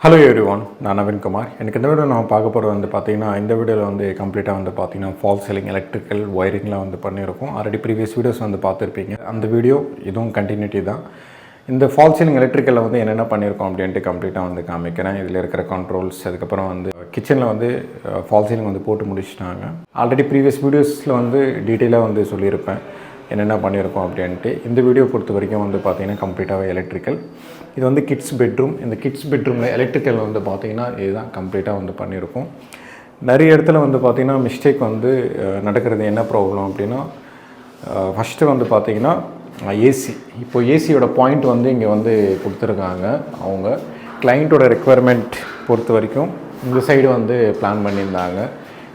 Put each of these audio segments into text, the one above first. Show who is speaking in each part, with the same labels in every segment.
Speaker 1: Hello everyone, N.NAVEEN Kumar. எனக்கு இந்த video நான் பார்க்க போகிறது வந்து பார்த்தீங்கன்னா இந்த வீடியோவில் வந்து கம்ப்ளீட்டாக வந்து பார்த்தீங்கன்னா ஃபால் சீலிங் எலக்ட்ரிக்கல் ஒயரிங்லாம் வந்து பண்ணியிருக்கோம். ஆல்ரெடி ப்ரீவியஸ் வீடியோஸ் வந்து பார்த்துருப்பீங்க. அந்த வீடியோ இதுவும் கண்டினியூட்டி தான். இந்த ஃபால் சீலிங் எலக்ட்ரிக்கலில் வந்து என்னென்ன பண்ணியிருக்கோம் அப்படின்ட்டு கம்ப்ளீட்டாக வந்து காமிக்கிறேன். இதில் இருக்கிற கண்ட்ரோல்ஸ், அதுக்கப்புறம் வந்து கிச்சனில் வந்து ஃபால் சீலிங் வந்து போட்டு முடிச்சிட்டாங்க. ஆல்ரெடி ப்ரீவியஸ் வீடியோஸில் வந்து டீட்டெயிலாக வந்து சொல்லியிருப்பேன் என்னென்ன பண்ணியிருக்கோம் அப்படின்ட்டு. இந்த வீடியோ பொறுத்த வரைக்கும் வந்து பார்த்திங்கன்னா கம்ப்ளீட்டாகவே எலக்ட்ரிக்கல். இது வந்து கிட்ஸ் பெட்ரூம். இந்த கிட்ஸ் பெட்ரூமில் எலக்ட்ரிக்கல் வந்து பார்த்திங்கன்னா இதுதான் கம்ப்ளீட்டாக வந்து பண்ணியிருக்கோம். நிறைய இடத்துல வந்து பார்த்திங்கன்னா மிஸ்டேக் வந்து நடக்கிறது. என்ன ப்ராப்ளம் அப்படின்னா, ஃபஸ்ட்டு வந்து பார்த்திங்கன்னா ஏசி. இப்போ ஏசியோட பாயிண்ட் வந்து இங்கே வந்து கொடுத்துருக்காங்க. அவங்க கிளைண்ட்டோட ரெக்குவயர்மெண்ட் பொறுத்த வரைக்கும் இந்த சைடு வந்து பிளான் பண்ணியிருந்தாங்க.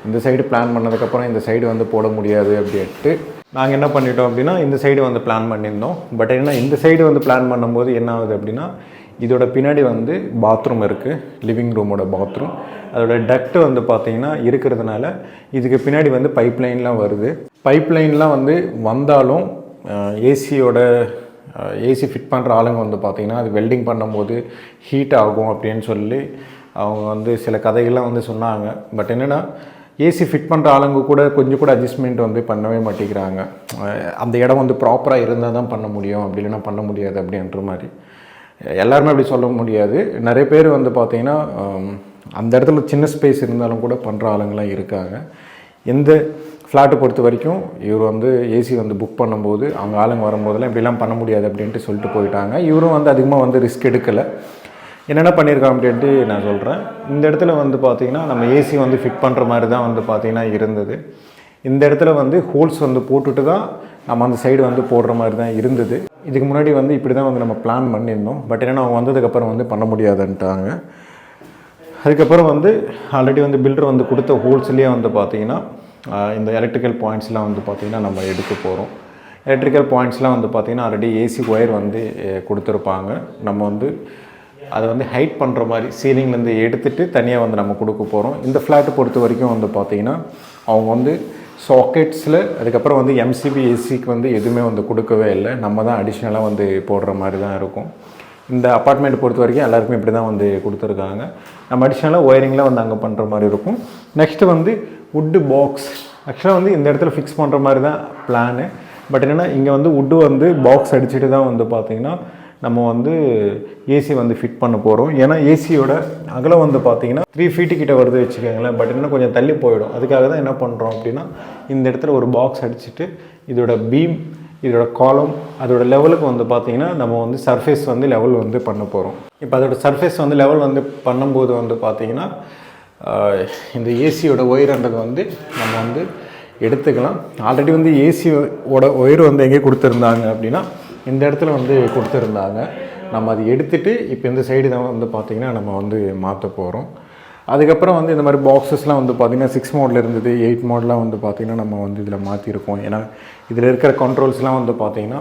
Speaker 1: இந்த சைடு பிளான் பண்ணதுக்கப்புறம் இந்த சைடு வந்து போட முடியாது அப்படின்ட்டு நாங்கள் என்ன பண்ணிட்டோம் அப்படின்னா இந்த சைடு வந்து பிளான் பண்ணியிருந்தோம். பட் என்ன இந்த சைடு வந்து பிளான் பண்ணும்போது என்ன ஆகுது அப்படின்னா, இதோட பின்னாடி வந்து பாத்ரூம் இருக்குது, லிவிங் ரூமோட பாத்ரூம். அதோட டக்ட்டு வந்து பார்த்திங்கன்னா இருக்கிறதுனால இதுக்கு பின்னாடி வந்து பைப் லைன்லாம் வருது. பைப் லைன்லாம் வந்து வந்தாலும் ஏசி ஃபிட் பண்ணுற ஆளுங்க வந்து பார்த்திங்கன்னா அது வெல்டிங் பண்ணும்போது ஹீட் ஆகும் அப்படின்னு சொல்லி அவங்க வந்து சில கதைகள்லாம் வந்து சொன்னாங்க. பட் என்னென்னா ஏசி ஃபிட் பண்ணுற ஆளுங்க கூட கொஞ்சம் கூட அட்ஜஸ்ட்மெண்ட் வந்து பண்ணவே மாட்டேங்கிறாங்க. அந்த இடம் வந்து ப்ராப்பராக இருந்தால் தான் பண்ண முடியும், அப்படி இல்லைன்னா பண்ண முடியாது அப்படின்ற மாதிரி. எல்லாருமே அப்படி சொல்ல முடியாது. நிறைய பேர் வந்து பார்த்திங்கன்னா அந்த இடத்துல சின்ன ஸ்பேஸ் இருந்தாலும் கூட பண்ணுற ஆளுங்களாம் இருக்காங்க. எந்த ஃப்ளாட்டை பொறுத்த வரைக்கும் இவர் வந்து ஏசி வந்து புக் பண்ணும்போது அவங்க ஆளுங்க வரும்போதெல்லாம் இப்படிலாம் பண்ண முடியாது அப்படின்ட்டு சொல்லிட்டு போயிட்டாங்க. இவரும் வந்து அதிகமாக வந்து ரிஸ்க் எடுக்கலை. என்னென்ன பண்ணியிருக்கோம் அப்படின்ட்டு நான் சொல்கிறேன். இந்த இடத்துல வந்து பார்த்திங்கன்னா நம்ம ஏசி வந்து ஃபிட் பண்ணுற மாதிரி தான் வந்து பார்த்திங்கன்னா இருந்தது. இந்த இடத்துல வந்து ஹோல்ஸ் வந்து போட்டுட்டு தான் நம்ம அந்த சைடு வந்து போடுற மாதிரி தான் இருந்தது. இதுக்கு முன்னாடி வந்து இப்படி தான் வந்து நம்ம பிளான் பண்ணியிருந்தோம். பட் என்னென்னா அவங்க வந்ததுக்கப்புறம் வந்து பண்ண முடியாதுன்ட்டாங்க. அதுக்கப்புறம் வந்து ஆல்ரெடி வந்து பில்டர் வந்து கொடுத்த ஹோல்ஸ்லேயே வந்து பார்த்திங்கன்னா இந்த எலக்ட்ரிக்கல் பாயிண்ட்ஸ்லாம் வந்து பார்த்திங்கன்னா நம்ம எடுக்க போகிறோம். எலக்ட்ரிக்கல் பாயிண்ட்ஸ்லாம் வந்து பார்த்திங்கன்னா ஆல்ரெடி ஏசி ஒயர் வந்து கொடுத்துருப்பாங்க. நம்ம வந்து அதை வந்து ஹைட் பண்ணுற மாதிரி சீலிங்லேருந்து எடுத்துகிட்டு தனியாக வந்து நம்ம கொடுக்க போகிறோம். இந்த ஃப்ளாட்டை பொறுத்த வரைக்கும் வந்து பார்த்திங்கன்னா அவங்க வந்து சாக்கெட்ஸில் அதுக்கப்புறம் வந்து எம்சிபி ஏசிக்கு வந்து எதுவுமே வந்து கொடுக்கவே இல்லை. நம்ம தான் அடிஷ்னலாக வந்து போடுற மாதிரி தான் இருக்கும். இந்த அப்பார்ட்மெண்ட் பொறுத்த வரைக்கும் எல்லாருக்குமே இப்படி தான் வந்து கொடுத்துருக்காங்க. நம்ம அடிஷ்னலாக ஒயரிங்லாம் வந்து அங்கே பண்ணுற மாதிரி இருக்கும். நெக்ஸ்ட்டு வந்து வுட்டு பாக்ஸ். ஆக்சுவலாக வந்து இந்த இடத்துல ஃபிக்ஸ் பண்ணுற மாதிரி தான் பிளானு. பட் என்னென்னா இங்கே வந்து வுட்டு வந்து பாக்ஸ் அடிச்சுட்டு தான் வந்து பார்த்திங்கன்னா நம்ம வந்து ஏசி வந்து ஃபிட் பண்ண போகிறோம். ஏன்னா ஏசியோட அகலம் வந்து பார்த்திங்கன்னா 3 feet கிட்ட வருது வச்சுக்கோங்களேன். பட் இன்னும் கொஞ்சம் தள்ளி போயிடும். அதுக்காக தான் என்ன பண்ணுறோம் அப்படின்னா இந்த இடத்துல ஒரு பாக்ஸ் அடிச்சுட்டு இதோட பீம், இதோட காலம், அதோட லெவலுக்கு வந்து பார்த்திங்கன்னா நம்ம வந்து சர்ஃபேஸ் வந்து லெவல் வந்து பண்ண போகிறோம். இப்போ அதோட சர்ஃபேஸ் வந்து லெவல் வந்து பண்ணும்போது வந்து பார்த்திங்கன்னா இந்த ஏசியோட ஒயர்ன்றது வந்து நம்ம வந்து எடுத்துக்கலாம். ஆல்ரெடி வந்து ஏசியோட ஒயர் வந்து எங்கே கொடுத்துருந்தாங்க அப்படின்னா இந்த இடத்துல வந்து கொடுத்துருந்தாங்க. நம்ம அதை எடுத்துகிட்டு இப்போ இந்த சைடு தான் வந்து பார்த்திங்கன்னா நம்ம வந்து மாற்ற போகிறோம். அதுக்கப்புறம் வந்து இந்த மாதிரி பாக்ஸஸ்லாம் வந்து பார்த்திங்கன்னா 6 மோடில் இருந்தது, 8 மோடெலாம் வந்து பார்த்திங்கன்னா நம்ம வந்து இதில் மாற்றிருக்கோம். ஏன்னா இதில் இருக்கிற கண்ட்ரோல்ஸ்லாம் வந்து பார்த்திங்கன்னா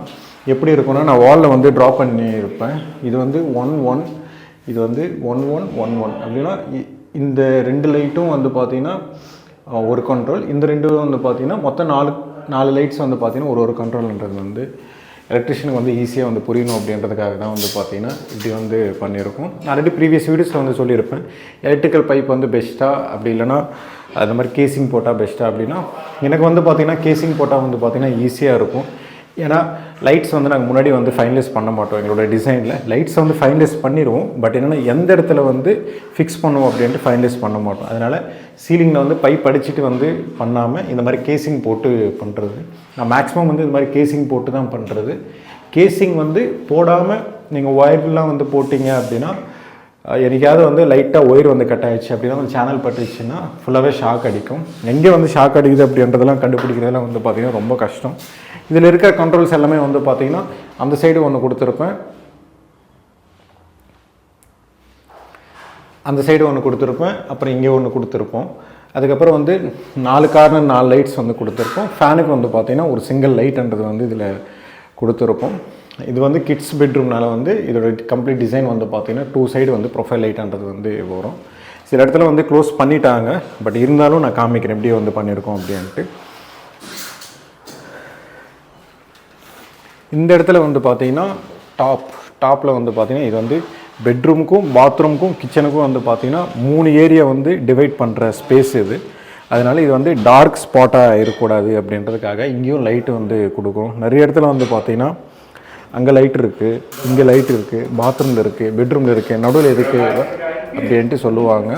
Speaker 1: எப்படி இருக்குன்னா, நான் வாலில் வந்து ட்ரா பண்ணியிருப்பேன். இது வந்து 1-1, இது வந்து 1-1-1-1 அப்படின்னா இந்த 2 லைட்டும் வந்து பார்த்திங்கன்னா ஒரு கண்ட்ரோல், இந்த 2 வந்து பார்த்திங்கன்னா மொத்தம் 4 லைட்ஸ் வந்து பார்த்திங்கன்னா ஒரு கண்ட்ரோல்ன்றது வந்து எலக்ட்ரிஷியனுக்கு வந்து ஈஸியாக வந்து புரியணும் அப்படின்றதுக்காக தான் வந்து பார்த்திங்கன்னா இப்படி வந்து பண்ணியிருக்கோம். ஆல்ரெடி ப்ரீவியஸ் வீடியோஸில் வந்து சொல்லியிருப்பேன், எலக்ட்ரிக்கல் பைப் வந்து பெஸ்ட்டாக அப்படி இல்லைனா அது மாதிரி கேசிங் போட்டால் பெஸ்ட்டாக அப்படின்னா. எனக்கு வந்து பார்த்திங்கன்னா கேசிங் போட்டால் வந்து பார்த்திங்கன்னா ஈஸியாக இருக்கும். ஏன்னா லைட்ஸ் வந்து நாங்கள் முன்னாடி வந்து ஃபைனலைஸ் பண்ண மாட்டோம். எங்களோட டிசைனில் லைட்ஸ் வந்து ஃபைனலைஸ் பண்ணிடுவோம். பட் என்னென்னா எந்த இடத்துல வந்து ஃபிக்ஸ் பண்ணுவோம் அப்படின்ட்டு ஃபைனலைஸ் பண்ண மாட்டோம். அதனால் சீலிங்கில் வந்து பைப் அடிச்சுட்டு வந்து பண்ணாமல் இந்த மாதிரி கேசிங் போட்டு பண்ணுறது. நான் மேக்ஸிமம் வந்து இந்த மாதிரி கேசிங் போட்டு தான் பண்ணுறது. கேசிங் வந்து போடாமல் நீங்கள் ஒயர்லாம் வந்து போட்டிங்க அப்படின்னா எனக்காவது வந்து லைட்டாக ஒயர் வந்து கட் ஆகிடுச்சு அப்படின்னா வந்து சேனல் பட்டுச்சுன்னா ஃபுல்லாகவே ஷாக் அடிக்கும். எங்கே வந்து ஷாக் அடிக்குது அப்படின்றதெல்லாம் கண்டுபிடிக்கிறதெல்லாம் வந்து பார்த்திங்கன்னா ரொம்ப கஷ்டம். இதில் இருக்கிற கண்ட்ரோல்ஸ் எல்லாமே வந்து பார்த்திங்கன்னா அந்த சைடு ஒன்று கொடுத்துருப்பேன், அந்த சைடு ஒன்று கொடுத்துருப்பேன், அப்புறம் இங்கே ஒன்று கொடுத்துருப்போம். அதுக்கப்புறம் வந்து 4 கார்னர் 4 லைட்ஸ் வந்து கொடுத்துருப்போம். ஃபேனுக்கு வந்து பார்த்திங்கன்னா ஒரு சிங்கிள் லைட்ன்றது வந்து இதில் கொடுத்துருப்போம். இது வந்து கிட்ஸ் பெட்ரூம்னால வந்து இதோட கம்ப்ளீட் டிசைன் வந்து பார்த்திங்கன்னா 2 சைடு வந்து ப்ரொஃபைல் லைட்ன்றது வந்து வரும். சில இடத்துல வந்து க்ளோஸ் பண்ணிட்டாங்க. பட் இருந்தாலும் நான் காமிக்கிறேன் எப்படி வந்து பண்ணியிருக்கோம் அப்படின்ட்டு. இந்த இடத்துல வந்து பார்த்திங்கன்னா டாப்பில் வந்து பார்த்திங்கன்னா இது வந்து பெட்ரூமுக்கும் பாத்ரூமுக்கும் கிச்சனுக்கும் வந்து பார்த்திங்கன்னா 3 ஏரியா வந்து டிவைட் பண்ணுற ஸ்பேஸ் இது. அதனால் இது வந்து டார்க் ஸ்பாட்டாக இருக்கக்கூடாது அப்படின்றதுக்காக இங்கேயும் லைட்டு வந்து கொடுக்குறோம். நிறைய இடத்துல வந்து பார்த்திங்கன்னா அங்கே லைட் இருக்குது, இங்கே லைட் இருக்குது, பாத்ரூமில் இருக்குது, பெட்ரூமில் இருக்குது, நடுவில் இருக்குது அப்படின்ட்டு சொல்லுவாங்க.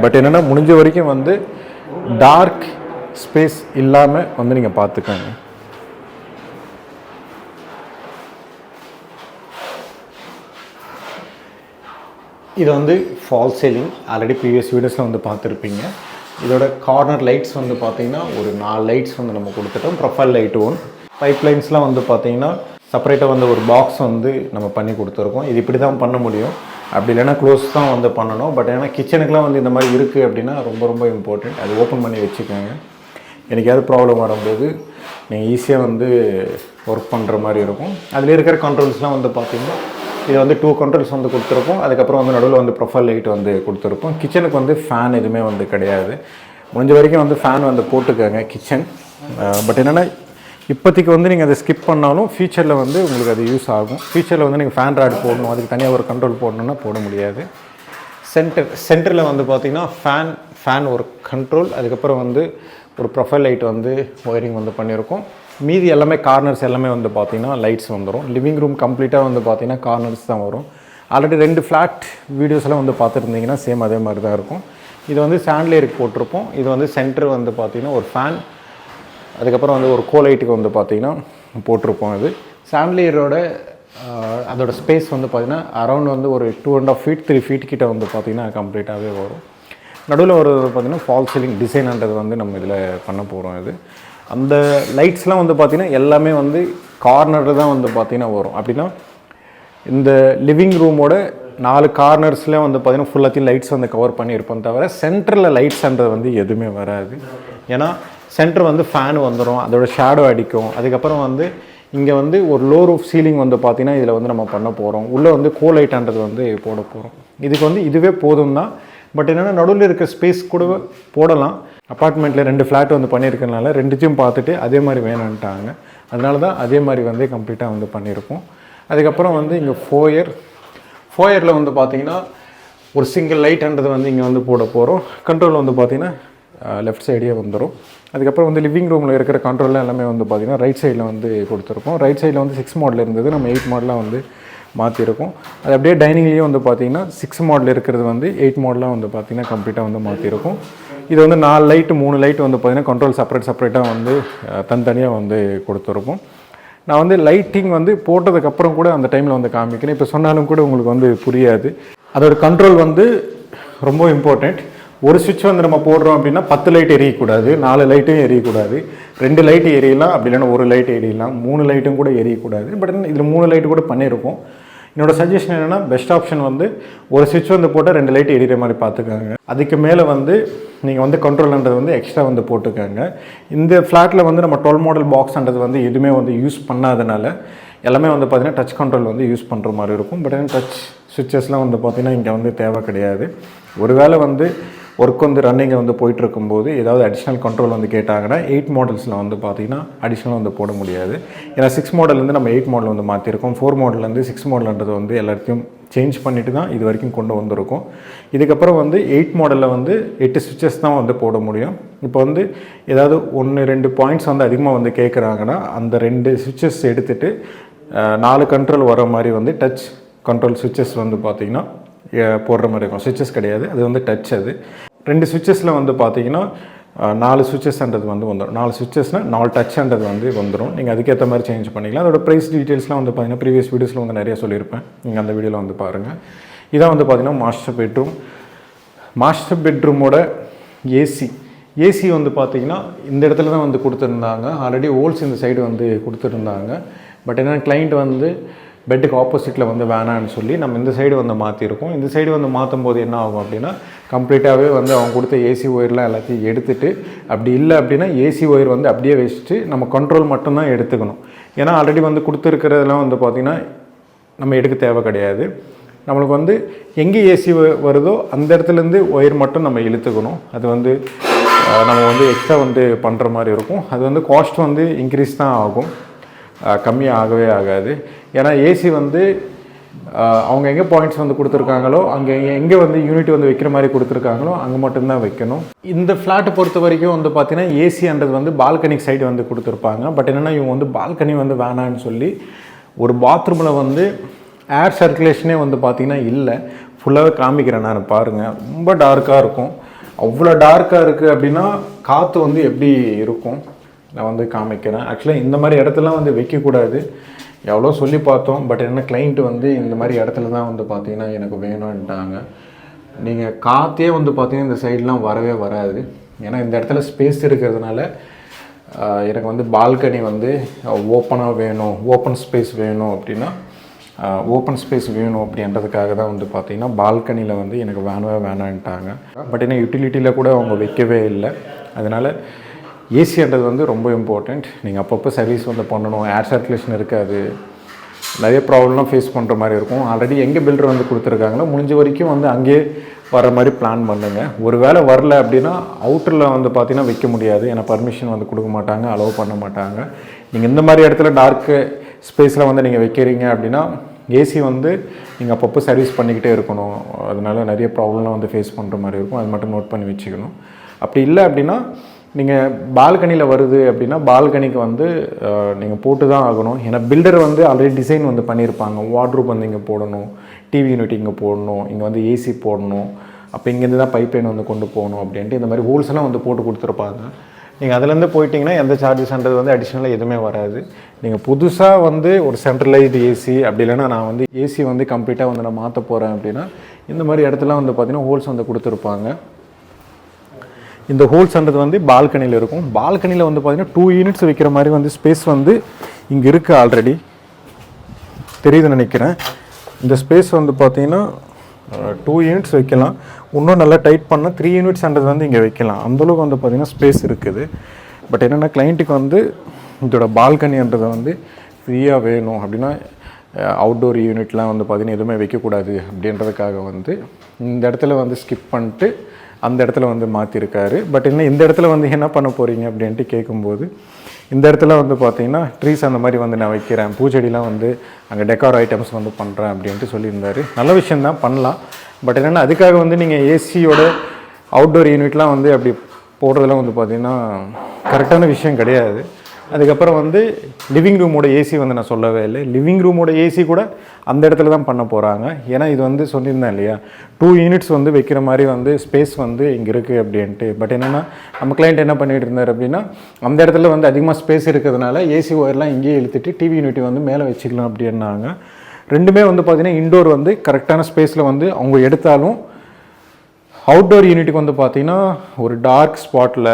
Speaker 1: பட் என்னென்னா முடிஞ்ச வரைக்கும் வந்து டார்க் ஸ்பேஸ் இல்லாமல் வந்து நீங்கள் பார்த்துக்கோங்க. இது வந்து ஃபால் சீலிங், ஆல்ரெடி ப்ரீவியஸ் வீடியோஸில் வந்து பார்த்துருப்பீங்க. இதோட கார்னர் லைட்ஸ் வந்து பார்த்திங்கன்னா ஒரு 4 லைட்ஸ் வந்து நம்ம கொடுத்துட்டோம். Profile light one. பைப் லைன்ஸ்லாம் வந்து பார்த்திங்கன்னா செப்பரேட்டாக வந்து ஒரு பாக்ஸ் வந்து நம்ம பண்ணி கொடுத்துருக்கோம். இது இப்படி தான் பண்ண முடியும், அப்படி இல்லைன்னா க்ளோஸ் தான் வந்து பண்ணணும். பட் ஏன்னா கிச்சனுக்குலாம் வந்து இந்த மாதிரி இருக்குது அப்படின்னா ரொம்ப ரொம்ப இம்பார்ட்டண்ட். அது ஓப்பன் பண்ணி வச்சுக்கோங்க. எனக்காவது ப்ராப்ளம் வரும்போது நீங்கள் ஈஸியாக வந்து ஒர்க் பண்ணுற மாதிரி இருக்கும். அதில் இருக்கிற கண்ட்ரோல்ஸ்லாம் வந்து பார்த்திங்கன்னா இது வந்து 2 கண்ட்ரோல்ஸ் வந்து கொடுத்துருப்போம். அதுக்கப்புறம் வந்து நடுவில் வந்து ப்ரொஃபைல் லைட் வந்து கொடுத்துருப்போம். கிச்சனுக்கு வந்து ஃபேன் எதுவுமே வந்து கிடையாது. முடிஞ்ச வரைக்கும் வந்து ஃபேன் வந்து போட்டுக்கோங்க கிச்சன். பட் என்னென்னா இப்போதைக்கு வந்து நீங்கள் அதை ஸ்கிப் பண்ணாலும் ஃபியூச்சரில் வந்து உங்களுக்கு அது யூஸ் ஆகும். ஃபியூச்சரில் வந்து நீங்கள் ஃபேன் ராட் போடணும், அதுக்கு தனியாக ஒரு கண்ட்ரோல் போடணுன்னா போட முடியாது. சென்டரில் வந்து பார்த்திங்கன்னா ஃபேன் ஒரு கண்ட்ரோல், அதுக்கப்புறம் வந்து ஒரு ப்ரொஃபைல் லைட் வந்து ஒயரிங் வந்து பண்ணியிருக்கோம். மீதி எல்லாமே கார்னர்ஸ் எல்லாமே வந்து பார்த்திங்கன்னா லைட்ஸ் வந்துடும். லிவிங் ரூம் கம்ப்ளீட்டாக வந்து பார்த்திங்கன்னா கார்னர்ஸ் தான் வரும். ஆல்ரெடி 2 ஃப்ளாட் வீடியோஸ்லாம் வந்து பார்த்துருந்தீங்கன்னா சேம் அதே மாதிரி தான் இருக்கும். இது வந்து சாண்ட்லேருக்கு போட்டிருப்போம். இது வந்து சென்டர் வந்து பார்த்திங்கன்னா ஒரு ஃபேன், அதுக்கப்புறம் வந்து ஒரு கோலைட்டுக்கு வந்து பார்த்திங்கன்னா போட்டிருப்போம். இது சாண்ட்லேயரோட அதோட ஸ்பேஸ் வந்து பார்த்திங்கன்னா அரௌண்ட் வந்து ஒரு 2.5 feet 3 feet கிட்ட வந்து பார்த்திங்கன்னா கம்ப்ளீட்டாகவே வரும். நடுவில் ஒரு பார்த்திங்கன்னா ஃபால் சீலிங் டிசைன்ன்றது வந்து நம்ம இதில் பண்ண போகிறோம். இது அந்த லைட்ஸ்லாம் வந்து பார்த்திங்கன்னா எல்லாமே வந்து கார்னரில் தான் வந்து பார்த்திங்கன்னா வரும். அப்படின்னா இந்த லிவிங் ரூமோட 4 கார்னர்ஸ்லேயும் வந்து பார்த்திங்கன்னா ஃபுல்லாத்தையும் லைட்ஸ் வந்து கவர் பண்ணியிருப்போம். தவிர சென்டரில் லைட்ஸ்ன்றது வந்து எதுவுமே வராது. ஏன்னா சென்டர் வந்து ஃபேன் வந்துடும், அதோட ஷேடோ அடிக்கும். அதுக்கப்புறம் வந்து இங்கே வந்து ஒரு லோ ரூஃப் சீலிங் வந்து பார்த்திங்கன்னா இதில் வந்து நம்ம பண்ண போகிறோம். உள்ளே வந்து கோலைட்ன்றது வந்து போட போகிறோம். இதுக்கு வந்து இதுவே போதும் தான். பட் என்னென்னா நடுவில் இருக்க ஸ்பேஸ் கூட போடலாம். அப்பார்ட்மெண்ட்டில் 2 ஃப்ளாட் வந்து பண்ணியிருக்கனால 2த்தையும் பார்த்துட்டு அதே மாதிரி வேணுன்ட்டாங்க. அதனால தான் அதே மாதிரி வந்து கம்ப்ளீட்டாக வந்து பண்ணியிருக்கோம். அதுக்கப்புறம் வந்து இங்கே ஃபோயரில் வந்து பார்த்திங்கன்னா ஒரு சிங்கிள் லைட்ன்றது வந்து இங்கே வந்து போட போகிறோம். கண்ட்ரோல் வந்து பார்த்திங்கன்னா லெஃப்ட் சைடே வந்துடும். அதுக்கப்புறம் வந்து லிவிங் ரூமில் இருக்கிற கண்ட்ரோல்லாம் எல்லாமே வந்து பார்த்திங்கன்னா ரைட் சைடில் வந்து கொடுத்துருக்கோம். ரைட் சைடில் வந்து 6 மாடல் இருந்தது, நம்ம 8 மாடலாக வந்து மாற்றிருக்கோம். அது அப்படியே டைனிங்லேயும் வந்து பார்த்திங்கன்னா 6 மாடல் இருக்கிறது வந்து 8 மாடலாக வந்து பார்த்திங்கன்னா கம்ப்ளீட்டாக வந்து மாற்றிருக்கோம். இது வந்து 4 லைட்டு 3 லைட்டு வந்து பார்த்திங்கன்னா கண்ட்ரோல் செப்பரேட்டாக வந்து தனித்தனியாக வந்து கொடுத்துருப்போம். நான் வந்து லைட்டிங் வந்து போட்டதுக்கப்புறம் கூட அந்த டைமில் வந்து காமிக்கிறேன். இப்போ சொன்னாலும் கூட உங்களுக்கு வந்து புரியாது. அதோட கண்ட்ரோல் வந்து ரொம்ப இம்பார்ட்டண்ட். ஒரு சுவிட்ச் வந்து நம்ம போடுறோம் அப்படின்னா 10 லைட் எரியக்கூடாது, 4 லைட்டும் எரியக்கூடாது, 2 லைட்டு எரியலாம், அப்படி இல்லைன்னா 1 லைட் எரியலாம், 3 லைட்டும் கூட எரியக்கூடாது. பட் இதில் 3 லைட்டு கூட பண்ணியிருக்கோம். என்னோட சஜஷன் என்னென்னா பெஸ்ட் ஆப்ஷன் வந்து ஒரு சுவிட்ச் வந்து போட்டால் 2 லைட் எரியிற மாதிரி பார்த்துக்கோங்க. அதுக்கு மேலே வந்து நீங்கள் வந்து கண்ட்ரோல்ன்றது வந்து எக்ஸ்ட்ரா வந்து போட்டுக்கோங்க. இந்த ஃப்ளாட்டில் வந்து நம்ம 12 மாடல் பாக்ஸ்ன்றது வந்து எதுவுமே வந்து யூஸ் பண்ணாதனால எல்லாமே வந்து பார்த்திங்கன்னா டச் கண்ட்ரோல் வந்து யூஸ் பண்ணுற மாதிரி இருக்கும். பட் டச் சுவிட்சஸ்லாம் வந்து பார்த்திங்கன்னா இங்கே வந்து தேவை கிடையாது. ஒருவேளை வந்து ஒர்க் வந்து ரன்னிங்கை வந்து போயிட்டுருக்கும்போது ஏதாவது அடிஷ்னல் கண்ட்ரோல் வந்து கேட்டாங்கன்னா 8 மாடல்ஸில் வந்து பார்த்திங்கன்னா அடிஷ்னலாக வந்து போட முடியாது. ஏன்னா 6 மாடல்லேருந்து நம்ம 8 மாடல் வந்து மாற்றிருக்கோம். 4 மாடல்லேருந்து 6 மாடல்ன்றது வந்து எல்லாத்தையும் சேஞ்ச் பண்ணிவிட்டு தான் இது வரைக்கும் கொண்டு வந்திருக்கோம். இதுக்கப்புறம் வந்து 8 மாடலில் வந்து 8 சுவிட்சஸ் தான் வந்து போட முடியும். இப்போ வந்து ஏதாவது 1-2 பாயிண்ட்ஸ் வந்து அதிகமாக வந்து கேட்குறாங்கன்னா அந்த 2 சுவிட்சஸ் எடுத்துகிட்டு 4 கண்ட்ரோல் வர மாதிரி வந்து டச் கண்ட்ரோல் சுவிட்சஸ் வந்து பார்த்திங்கன்னா போடுற மாதிரி இருக்கும். சுவிட்சஸ் கிடையாது, அது வந்து டச். அது 2 சுவிட்சஸில் வந்து பார்த்திங்கன்னா 4 சுவிட்சஸ்ன்றது வந்து வந்துடும். 4 சுவிட்சஸ்னால் 4 டச்ன்றது வந்து வந்துடும். நீங்கள் அதுக்கேற்ற மாதிரி சேஞ்ச் பண்ணிக்கலாம். அதோட ப்ரைஸ் டீட்டெயில்ஸ்லாம் வந்து பார்த்திங்கன்னா ப்ரீவியஸ் வீடியோஸில் வந்து நிறைய சொல்லியிருப்பேன். நீங்கள் அந்த வீடியோவில் வந்து பாருங்கள். இதான் வந்து பார்த்திங்கன்னா மாஸ்டர் பெட்ரூமோட ஏசி வந்து பார்த்திங்கன்னா இந்த இடத்துல தான் வந்து கொடுத்துருந்தாங்க. ஆல்ரெடி ஹோல்ஸ் இந்த சைடு வந்து கொடுத்துருந்தாங்க. பட் என்னென்னா கிளைண்ட் வந்து பெட்டுக்கு ஆப்போசிட்டில் வந்து வேணான்னு சொல்லி நம்ம இந்த சைடு வந்து மாற்றிருக்கோம். இந்த சைடு வந்து மாற்றும் போது என்ன ஆகும் அப்படின்னா கம்ப்ளீட்டாகவே வந்து அவங்க கொடுத்த ஏசி ஒயர்லாம் எல்லாத்தையும் எடுத்துகிட்டு, அப்படி இல்லை அப்படின்னா ஏசி ஒயர் வந்து அப்படியே வச்சுட்டு நம்ம கண்ட்ரோல் மட்டும்தான் எடுத்துக்கணும். ஏன்னா ஆல்ரெடி வந்து கொடுத்துருக்கிறதுலாம் வந்து பார்த்திங்கன்னா நம்ம எடுக்க தேவை கிடையாது. நம்மளுக்கு வந்து எங்கே ஏசி வருதோ அந்த இடத்துலேருந்து ஒயர் மட்டும் நம்ம இழுத்துக்கணும். அது வந்து நம்ம வந்து எக்ஸ்ட்ரா வந்து பண்ணுற மாதிரி இருக்கும். அது வந்து காஸ்ட் வந்து இன்க்ரீஸ் தான் ஆகும், கம்மியாக ஆகவே ஆகாது. ஏன்னா ஏசி வந்து அவங்க எங்கே பாயிண்ட்ஸ் வந்து கொடுத்துருக்காங்களோ அங்கே எங்கே வந்து யூனிட் வந்து வைக்கிற மாதிரி கொடுத்துருக்காங்களோ அங்கே மட்டும்தான் வைக்கணும். இந்த ஃப்ளாட்டை பொறுத்த வரைக்கும் வந்து பார்த்தீங்கன்னா ஏசின்றது வந்து பால்கனி சைடு வந்து கொடுத்துருப்பாங்க. பட் என்னென்னா இவங்க வந்து பால்கனி வந்து வேணான்னு சொல்லி ஒரு பாத்ரூமில் வந்து ஏர் சர்க்குலேஷனே வந்து பார்த்திங்கன்னா இல்லை. ஃபுல்லாகவே காமிக்கிறேன் நான் பாருங்கள். ரொம்ப டார்க்காக இருக்கும். அவ்வளோ டார்க்காக இருக்குது அப்படின்னா காற்று வந்து எப்படி இருக்கும் நான் வந்து காமிக்கிறேன். ஆக்சுவலாக இந்த மாதிரி இடத்துலாம் வந்து வைக்கக்கூடாது, எவ்வளோ சொல்லி பார்த்தோம். பட் என்ன கிளைண்ட்டு வந்து இந்த மாதிரி இடத்துல தான் வந்து பார்த்திங்கன்னா எனக்கு வேணும்ட்டாங்க. நீங்கள் காற்றே வந்து பார்த்திங்கன்னா இந்த சைட்லாம் வரவே வராது. ஏன்னா இந்த இடத்துல ஸ்பேஸ் இருக்கிறதுனால எனக்கு வந்து பால்கனி வந்து ஓப்பனாக வேணும், ஓப்பன் ஸ்பேஸ் வேணும் அப்படின்னா ஓப்பன் ஸ்பேஸ் வேணும் அப்படின்றதுக்காக தான் வந்து பார்த்திங்கன்னா பால்கனியில் வந்து எனக்கு வேணான்ட்டாங்க. பட் என்ன யூட்டிலிட்டியில் கூட அவங்க வைக்கவே இல்லை. அதனால் ஏசின்றது வந்து ரொம்ப இம்பார்ட்டண்ட். நீங்கள் அப்பப்போ சர்வீஸ் வந்து பண்ணணும். ஏர் சர்க்குலேஷன் இருக்காது, நிறைய ப்ராப்ளம்லாம் ஃபேஸ் பண்ணுற மாதிரி இருக்கும். ஆல்ரெடி எங்கே பில்டர் வந்து கொடுத்துருக்காங்களோ முடிஞ்ச வரைக்கும் வந்து அங்கேயே வர மாதிரி பிளான் பண்ணுங்கள். ஒரு வேளை வரல அப்படின்னா அவுட்டரில் வந்து பார்த்திங்கன்னா வைக்க முடியாது. ஏன்னா பர்மிஷன் வந்து கொடுக்க மாட்டாங்க, அலோவ் பண்ண மாட்டாங்க. நீங்கள் இந்த மாதிரி இடத்துல டார்க்கு ஸ்பேஸில் வந்து நீங்கள் வைக்கிறீங்க அப்படின்னா ஏசி வந்து நீங்கள் அப்பப்போ சர்வீஸ் பண்ணிக்கிட்டே இருக்கணும். அதனால நிறைய ப்ராப்ளம்லாம் வந்து ஃபேஸ் பண்ணுற மாதிரி இருக்கும். அது மட்டும் நோட் பண்ணி வச்சுக்கணும். அப்படி இல்லை அப்படின்னா நீங்கள் பால்கனியில் வருது அப்படின்னா பால்கனிக்கு வந்து நீங்கள் போட்டு தான் ஆகணும். ஏன்னா பில்டர் வந்து ஆல்ரெடி டிசைன் வந்து பண்ணியிருப்பாங்க. வார்ட்ரூப் வந்து இங்கே போடணும், டிவி யூனிட் இங்கே போடணும், இங்கே வந்து ஏசி போடணும், அப்போ இங்கேருந்து தான் பைப் லைன் வந்து கொண்டு போகணும் அப்படின்ட்டு இந்த மாதிரி ஹோல்ஸ் எல்லாம் வந்து போட்டு கொடுத்துருப்பாங்க. நீங்கள் அதுலேருந்து போயிட்டிங்கன்னா எந்த சார்ஜஸ்ன்றது வந்து அடிஷ்னலாக எதுவுமே வராது. நீங்கள் புதுசாக வந்து ஒரு சென்ட்ரலைஸ்டு ஏசி அப்படி இல்லைன்னா நான் வந்து ஏசி வந்து கம்ப்ளீட்டாக வந்து நான் மாற்ற போகிறேன் அப்படின்னா இந்த மாதிரி இடத்துல வந்து பார்த்திங்கன்னா ஹோல்ஸ் வந்து கொடுத்துருப்பாங்க. இந்த ஹோல்ஸ்ன்றது வந்து பால்கனியில் இருக்கும். பால்கனியில் வந்து பார்த்திங்கன்னா 2 யூனிட்ஸ் வைக்கிற மாதிரி வந்து ஸ்பேஸ் வந்து இங்கே இருக்குது. ஆல்ரெடி தெரியுதுன்னு நினைக்கிறேன். இந்த ஸ்பேஸ் வந்து பார்த்திங்கன்னா 2 யூனிட்ஸ் வைக்கலாம். இன்னும் நல்லா டைட் பண்ணால் 3 யூனிட்ஸ்ன்றது வந்து இங்கே வைக்கலாம். அந்தளவுக்கு வந்து பார்த்திங்கன்னா ஸ்பேஸ் இருக்குது. பட் என்னென்னா கிளைண்ட்டுக்கு வந்து இதோட பால்கனின்றதை வந்து ஃப்ரீயாக வேணும் அப்படின்னா அவுட்டோர் யூனிட்லாம் வந்து பார்த்திங்கன்னா எதுவுமே வைக்கக்கூடாது அப்படின்றதுக்காக வந்து இந்த இடத்துல வந்து ஸ்கிப் பண்ணிட்டு அந்த இடத்துல வந்து மாற்றிருக்காரு. பட் என்ன இந்த இடத்துல வந்து என்ன பண்ண போகிறீங்க அப்படின்ட்டு கேட்கும்போது இந்த இடத்துல வந்து பார்த்திங்கன்னா ட்ரீஸ் அந்த மாதிரி வந்து நான் வைக்கிறேன், பூச்செடிலாம் வந்து அங்கே டெக்கார் ஐட்டம்ஸ் வந்து பண்ணுறேன் அப்படின்ட்டு சொல்லியிருந்தார். நல்ல விஷயந்தான், பண்ணலாம். பட் என்னென்னா அதுக்காக வந்து நீங்கள் ஏசியோட அவுட்டோர் யூனிட்லாம் வந்து அப்படி போடுறதுலாம் வந்து பார்த்திங்கன்னா கரெக்டான விஷயம் கிடையாது. அதுக்கப்புறம் வந்து லிவிங் ரூமோட ஏசி வந்து நான் சொல்லவே இல்லை. லிவிங் ரூமோட ஏசி கூட அந்த இடத்துல தான் பண்ண போகிறாங்க. ஏன்னா இது வந்து சொல்லியிருந்தேன் இல்லையா, 2 யூனிட்ஸ் வந்து வைக்கிற மாதிரி வந்து ஸ்பேஸ் வந்து இங்கே இருக்குது அப்படின்ட்டு. பட் என்னென்னா நம்ம கிளைண்ட் என்ன பண்ணிகிட்டு இருந்தார் அப்படின்னா அந்த இடத்துல வந்து அதிகமாக ஸ்பேஸ் இருக்கிறதுனால ஏசி ஒயர்லாம் இங்கேயே இழுத்துட்டு டிவி யூனிட் வந்து மேலே வச்சுக்கலாம் அப்படின்னாங்க. ரெண்டுமே வந்து பார்த்திங்கன்னா இண்டோர் வந்து கரெக்டான ஸ்பேஸில் வந்து அவங்க எடுத்தாலும் அவுட்டோர் யூனிட்டுக்கு வந்து பார்த்திங்கன்னா ஒரு டார்க் ஸ்பாட்டில்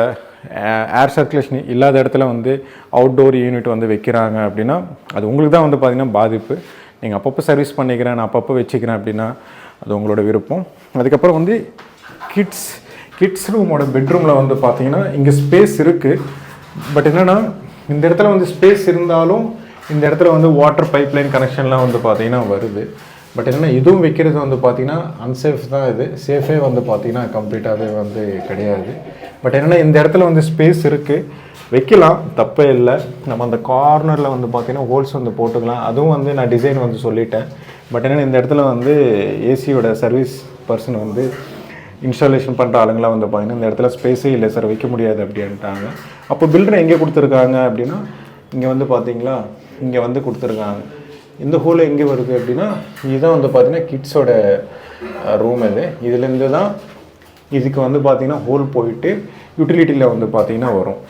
Speaker 1: ஏர் சர்க்குலேஷன் இல்லாத இடத்துல வந்து அவுட்டோர் யூனிட் வந்து வைக்கிறாங்க அப்படின்னா அது உங்களுக்கு தான் வந்து பார்த்திங்கன்னா பாதிப்பு. நீங்கள் அப்பப்போ சர்வீஸ் பண்ணிக்கிறேன், நான் அப்பப்போ வச்சுக்கிறேன் அப்படின்னா அது உங்களோட விருப்பம். அதுக்கப்புறம் வந்து கிட்ஸ் ரூமோட பெட்ரூமில் வந்து பார்த்திங்கன்னா இங்கே ஸ்பேஸ் இருக்குது. பட் என்னென்னா இந்த இடத்துல வந்து ஸ்பேஸ் இருந்தாலும் இந்த இடத்துல வந்து வாட்டர் பைப் லைன் கனெக்ஷன்லாம் வந்து பார்த்திங்கன்னா வருது. பட் என்னென்னா இதுவும் வைக்கிறது வந்து பார்த்திங்கன்னா அன்சேஃப் தான். இது சேஃபே வந்து பார்த்திங்கன்னா கம்ப்ளீட்டாகவே வந்து கிடையாது. பட் என்னென்னா இந்த இடத்துல வந்து ஸ்பேஸ் இருக்குது, வைக்கலாம், தப்பே இல்லை. நம்ம அந்த கார்னரில் வந்து பார்த்திங்கன்னா ஹோல்ஸ் வந்து போட்டுக்கலாம். அதுவும் வந்து நான் டிசைன் வந்து சொல்லிட்டேன். பட் என்னென்னா இந்த இடத்துல வந்து ஏசியோட சர்வீஸ் பர்சன் வந்து இன்ஸ்டாலேஷன் பண்ணுற ஆளுங்களாம் வந்து பார்த்திங்கன்னா இந்த இடத்துல ஸ்பேஸே இல்லை சார், வைக்க முடியாது அப்படின்ட்டாங்க. அப்போ பில்டர் எங்கே கொடுத்துருக்காங்க அப்படின்னா இங்கே வந்து பார்த்திங்களா இங்கே வந்து கொடுத்துருக்காங்க. இந்த ஹோல் எங்கே வருது அப்படின்னா இதுதான் வந்து பார்த்திங்கன்னா கிட்ஸோட ரூம். இதுலேருந்து தான் இதுக்கு வந்து பார்த்திங்கன்னா ஹோல் போயிட்டு யூட்டிலிட்டியில் வந்து பார்த்திங்கன்னா வரும்.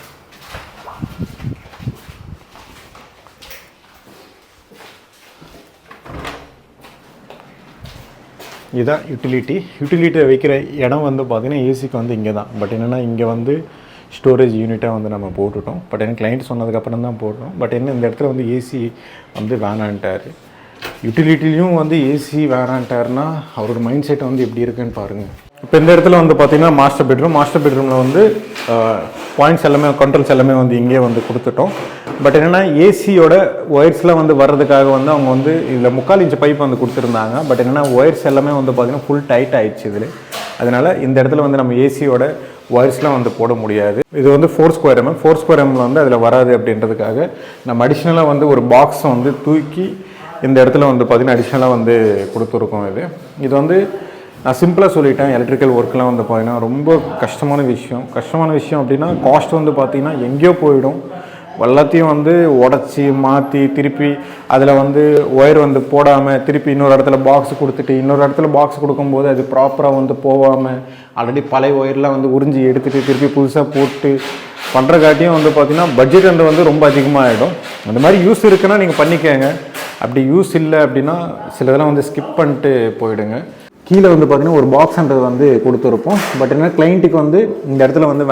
Speaker 1: இதுதான் யூட்டிலிட்டியை வைக்கிற இடம் வந்து பார்த்திங்கன்னா ஏசிக்கு வந்து இங்கே தான். பட் என்னென்னா இங்கே வந்து ஸ்டோரேஜ் யூனிட்டாக வந்து நம்ம போட்டுட்டோம். பட் எனக்கு கிளைண்ட் சொன்னதுக்கப்புறம் தான் போட்டோம். பட் என்ன இந்த இடத்துல வந்து ஏசி வந்து வேணான்ட்டார். யூட்டிலிட்டிலையும் வந்து ஏசி வேணான்ட்டார்னா அவரோட மைண்ட் செட் வந்து எப்படி இருக்குன்னு பாருங்கள். இப்போ இந்த இடத்துல வந்து பார்த்திங்கன்னா மாஸ்டர் பெட்ரூமில் வந்து பாயிண்ட்ஸ் எல்லாமே கண்ட்ரோல்ஸ் எல்லாமே வந்து இங்கே வந்து கொடுத்துட்டோம். பட் என்னென்னா ஏசியோட ஒயர்ஸ்லாம் வந்து வர்றதுக்காக வந்து அவங்க வந்து இதில் 3/4 இன்ச் பைப் வந்து கொடுத்துருந்தாங்க. பட் என்னென்னா ஒயர்ஸ் எல்லாமே வந்து பார்த்திங்கன்னா ஃபுல் டைட் ஆகிடுச்சு இதில். அதனால் இந்த இடத்துல வந்து நம்ம ஏசியோட ஒயர்ஸ்லாம் வந்து போட முடியாது. இது வந்து 4 ஸ்கொயர் mm. 4 ஸ்கொயர் mm வந்து அதில் வராது அப்படின்றதுக்காக நம்ம அடிஷ்னலாக வந்து ஒரு பாக்ஸை வந்து தூக்கி இந்த இடத்துல வந்து பார்த்திங்கன்னா அடிஷ்னலாக வந்து கொடுத்துருக்கோம். இது வந்து நான் சிம்பிளாக சொல்லிட்டேன். எலக்ட்ரிக்கல் ஒர்க்லாம் வந்து பார்த்திங்கன்னா ரொம்ப கஷ்டமான விஷயம் அப்படின்னா காஸ்ட் வந்து பார்த்திங்கன்னா எங்கேயோ போயிடும். எல்லாத்தையும் வந்து உடச்சி மாற்றி திருப்பி அதில் வந்து ஒயர் வந்து போடாமல் திருப்பி இன்னொரு இடத்துல பாக்ஸ் கொடுத்துட்டு இன்னொரு இடத்துல பாக்ஸ் கொடுக்கும்போது அது ப்ராப்பராக வந்து போகாமல் ஆல்ரெடி பழைய ஒயர்லாம் வந்து உறிஞ்சி எடுத்துகிட்டு திருப்பி புதுசாக போட்டு பண்ணுறக்காட்டியும் வந்து பார்த்திங்கன்னா பட்ஜெட் வந்து ரொம்ப அதிகமாகிடும். அந்த மாதிரி யூஸ் இருக்குன்னா நீங்கள் பண்ணிக்கங்க. அப்படி யூஸ் இல்லை அப்படின்னா சில இதெல்லாம் வந்து ஸ்கிப் பண்ணிட்டு போயிடுங்க. கீழே வந்து பார்த்திங்கன்னா ஒரு பாக்ஸ்ன்றது வந்து கொடுத்துருப்போம். பட் என்ன கிளைண்ட்டுக்கு வந்து இந்த இடத்துல வந்து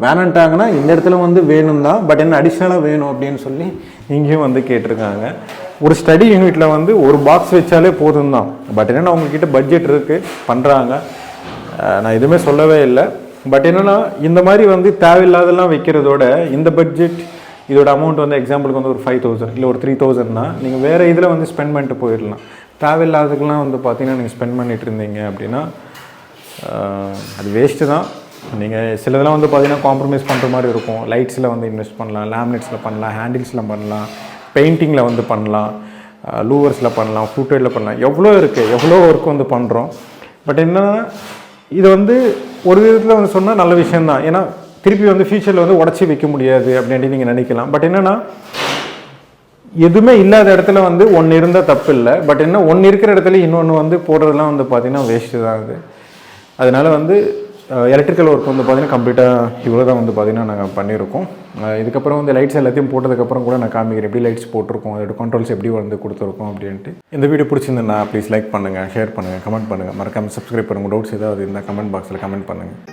Speaker 1: வேணான்ட்டாங்கன்னா இந்த இடத்துல வந்து வேணும் தான். பட் என்ன அடிஷ்னலாக வேணும் அப்படின்னு சொல்லி இங்கேயும் வந்து கேட்டிருக்காங்க. ஒரு ஸ்டடி யூனிட்டில் வந்து ஒரு பாக்ஸ் வச்சாலே போதும் தான். பட் என்னென்னா அவங்கக்கிட்ட பட்ஜெட் இருக்குது, பண்ணுறாங்க. நான் எதுவுமே சொல்லவே இல்லை. பட் என்னென்னா இந்த மாதிரி வந்து தேவையில்லாதெல்லாம் வைக்கிறதோட இந்த பட்ஜெட் இதோட அமௌண்ட் வந்து எக்ஸாம்பிளுக்கு வந்து ஒரு 5,000 இல்லை ஒரு 3,000னா நீங்கள் வேறு இதில் வந்து ஸ்பெண்ட் பண்ணிட்டு போயிடலாம். தேவையில்லாததுக்கெலாம் வந்து பார்த்தீங்கன்னா நீங்கள் ஸ்பெண்ட் பண்ணிகிட்டு இருந்தீங்க அப்படின்னா அது வேஸ்ட்டு தான். நீங்கள் சிலதெல்லாம் வந்து பார்த்தீங்கன்னா காம்ப்ரமைஸ் பண்ணுற மாதிரி இருக்கும். லைட்ஸில் வந்து இன்வெஸ்ட் பண்ணலாம், லேமினேட்ஸில் பண்ணலாம், ஹேண்டில்ஸில் பண்ணலாம், பெயிண்டிங்கில் வந்து பண்ணலாம், லூவர்ஸில் பண்ணலாம், ஃபுட்வேரில் பண்ணலாம். எவ்வளோ ஒர்க் வந்து பண்ணுறோம். பட் என்னன்னா இது வந்து ஒரு விதத்தில் வந்து சொன்னால் நல்ல விஷயந்தான். ஏன்னா திருப்பி வந்து ஃபியூச்சரில் வந்து உடச்சி வைக்க முடியாது அப்படின்ட்டு நீங்கள் நினைக்கலாம். பட் என்னென்னா எதுவுமே இல்லாத இடத்துல வந்து ஒன்று இருந்தால் தப்பு இல்லை. பட் என்ன ஒன்று இருக்கிற இடத்துல இன்னொன்று வந்து போடுறதுலாம் வந்து பார்த்திங்கன்னா வேஸ்ட்டு தான் அது. அதனால் வந்து எலக்ட்ரிக்கல் ஒர்க் வந்து பார்த்திங்கன்னா கம்ப்ளீட்டாக இவ்வளோ தான் வந்து பார்த்திங்கன்னா நாங்கள் பண்ணியிருக்கோம். இதுக்கப்புறம் வந்து லைட்ஸ் எல்லாத்தையும் போட்டதுக்கப்புறம் கூட நான் காமிக்கிறேன் எப்படி லைட்ஸ் போட்டிருக்கோம், அதோட கண்ட்ரோல்ஸ் எப்படி வந்து கொடுத்துருக்கோம் அப்படின்ட்டு. இந்த வீடியோ பிடிச்சிருந்தேன்னா ப்ளீஸ் லைக் பண்ணுங்கள், ஷேர் பண்ணுங்கள், கமெண்ட் பண்ணுங்கள், மறக்காமல் சப்ஸ்கிரைப் பண்ணுங்கள். டவுட்ஸ் ஏதாவது இருந்தால் கமெண்ட் பாக்ஸில் கமெண்ட் பண்ணுங்கள்.